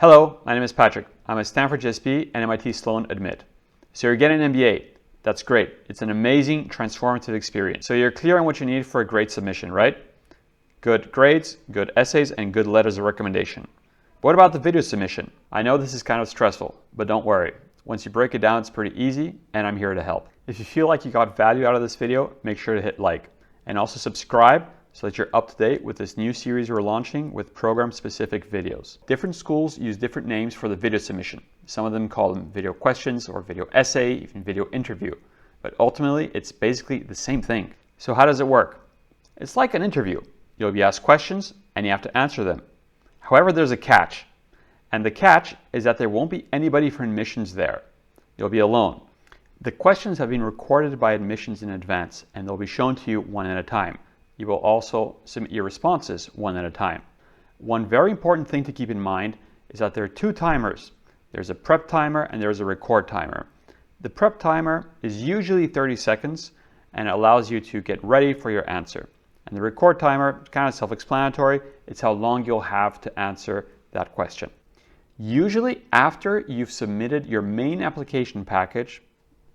Hello, my name is Patrick. I'm a Stanford GSP and MIT Sloan admit. So you're getting an MBA. That's great. It's an amazing, transformative experience. So you're clear on what you need for a great submission, right? Good grades, good essays, and good letters of recommendation. What about the video submission? I know this is kind of stressful, but don't worry. Once you break it down, it's pretty easy, and I'm here to help. If you feel like you got value out of this video, make sure to hit like. And also subscribe so that you're up to date with this new series we're launching with program-specific videos. Different schools use different names for the video submission. Some of them call them video questions or video essay, even video interview. But ultimately, it's basically the same thing. So how does it work? It's like an interview. You'll be asked questions and you have to answer them. However, there's a catch. And the catch is that there won't be anybody from admissions there. You'll be alone. The questions have been recorded by admissions in advance and they'll be shown to you one at a time. You will also submit your responses one at a time. One very important thing to keep in mind is that there are two timers. There's a prep timer and there's a record timer. The prep timer is usually 30 seconds and it allows you to get ready for your answer. And the record timer is kind of self-explanatory. It's how long you'll have to answer that question. Usually after you've submitted your main application package,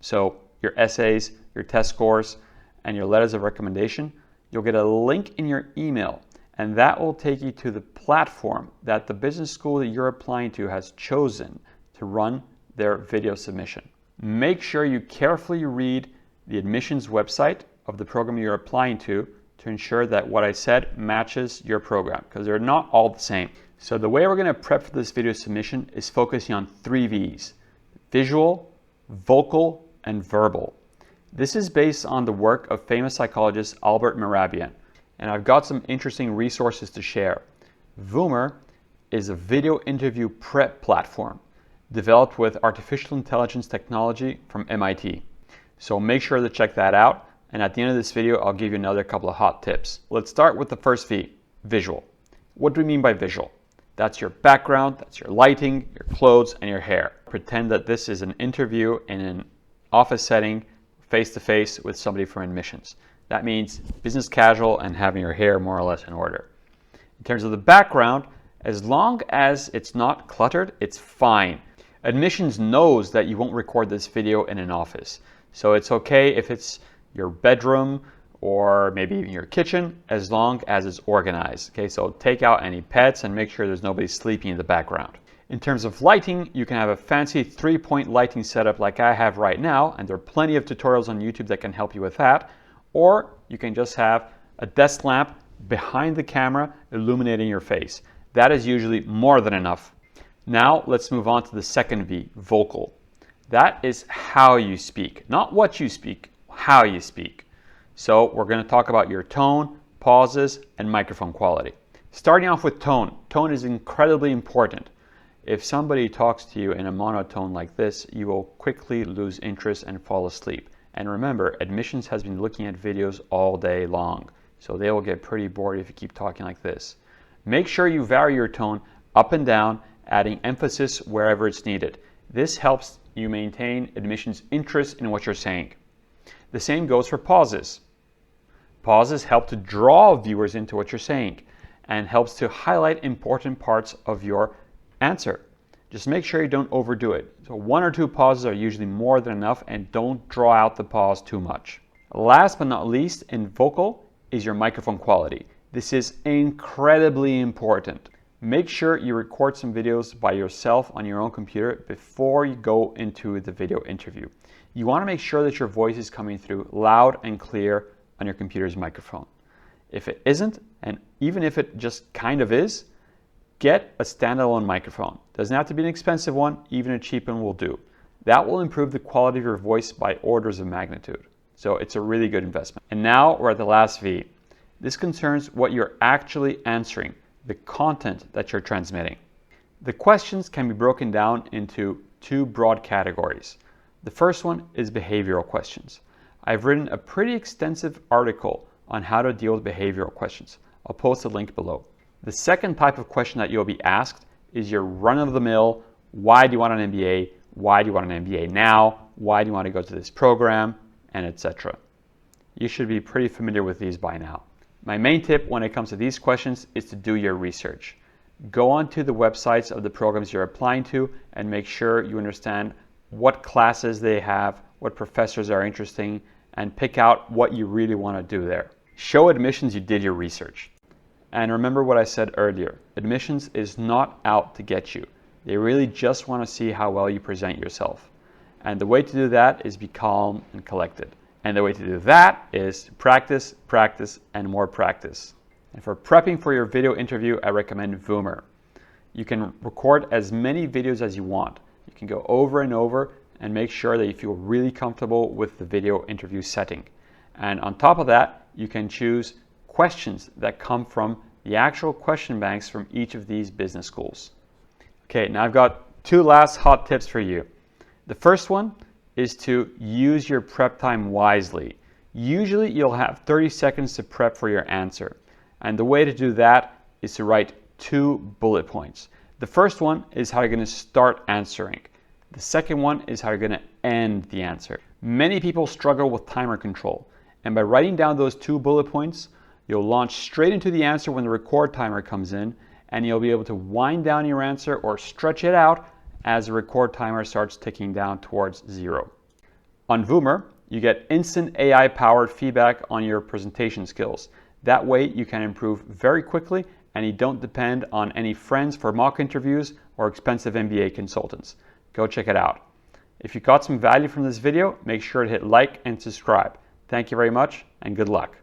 so your essays, your test scores, and your letters of recommendation, you'll get a link in your email, and that will take you to the platform that the business school that you're applying to has chosen to run their video submission. Make sure you carefully read the admissions website of the program you're applying to ensure that what I said matches your program, because they're not all the same. So the way we're going to prep for this video submission is focusing on 3 V's: visual, vocal, and verbal. This is based on the work of famous psychologist Albert Mehrabian, and I've got some interesting resources to share. Voomer is a video interview prep platform developed with artificial intelligence technology from MIT. So make sure to check that out, and at the end of this video, I'll give you another couple of hot tips. Let's start with the first V, visual. What do we mean by visual? That's your background, that's your lighting, your clothes, and your hair. Pretend that this is an interview in an office setting, face-to-face with somebody from admissions. That means business casual and having your hair more or less in order. In terms of the background, as long as it's not cluttered, it's fine. Admissions knows that you won't record this video in an office. So it's okay if it's your bedroom or maybe even your kitchen, as long as it's organized. Okay, so take out any pets and make sure there's nobody sleeping in the background. In terms of lighting, you can have a fancy 3-point lighting setup like I have right now, and there are plenty of tutorials on YouTube that can help you with that. Or you can just have a desk lamp behind the camera illuminating your face. That is usually more than enough. Now let's move on to the second V, vocal. That is how you speak, not what you speak, how you speak. So we're going to talk about your tone, pauses, and microphone quality. Starting off with tone. Tone is incredibly important. If somebody talks to you in a monotone like this, you will quickly lose interest and fall asleep. And remember, admissions has been looking at videos all day long, so they will get pretty bored if you keep talking like this. Make sure you vary your tone up and down, adding emphasis wherever it's needed. This helps you maintain admissions' interest in what you're saying. The same goes for pauses. Pauses help to draw viewers into what you're saying and helps to highlight important parts of your answer. Just make sure you don't overdo it. So 1 or 2 pauses are usually more than enough, and don't draw out the pause too much. Last but not least, in vocal is your microphone quality. This is incredibly important. Make sure you record some videos by yourself on your own computer before you go into the video interview. You want to make sure that your voice is coming through loud and clear on your computer's microphone. If it isn't, and even if it just kind of is, get a standalone microphone. Doesn't have to be an expensive one, even a cheap one will do. That will improve the quality of your voice by orders of magnitude. So it's a really good investment. And now we're at the last V. This concerns what you're actually answering, the content that you're transmitting. The questions can be broken down into 2 broad categories. The first one is behavioral questions. I've written a pretty extensive article on how to deal with behavioral questions. I'll post a link below. The second type of question that you'll be asked is your run-of-the-mill, why do you want an MBA? Why do you want an MBA now? Why do you want to go to this program? And etc. You should be pretty familiar with these by now. My main tip when it comes to these questions is to do your research. go onto the websites of the programs you're applying to and make sure you understand what classes they have, what professors are interesting, and pick out what you really want to do there. Show admissions you did your research. And remember what I said earlier, admissions is not out to get you. They really just want to see how well you present yourself. And the way to do that is be calm and collected. And the way to do that is practice, practice, and more practice. And for prepping for your video interview, I recommend Voomer. You can record as many videos as you want. You can go over and over and make sure that you feel really comfortable with the video interview setting. And on top of that, you can choose questions that come from the actual question banks from each of these business schools. Okay, now I've got 2 last hot tips for you. The first one is to use your prep time wisely. Usually you'll have 30 seconds to prep for your answer. And the way to do that is to write 2 bullet points. The first one is how you're going to start answering. The second one is how you're going to end the answer. Many people struggle with timer control. And by writing down those 2 bullet points, you'll launch straight into the answer when the record timer comes in, and you'll be able to wind down your answer or stretch it out as the record timer starts ticking down towards 0. On Voomer, you get instant AI-powered feedback on your presentation skills. That way you can improve very quickly and you don't depend on any friends for mock interviews or expensive MBA consultants. Go check it out. If you got some value from this video, make sure to hit like and subscribe. Thank you very much and good luck.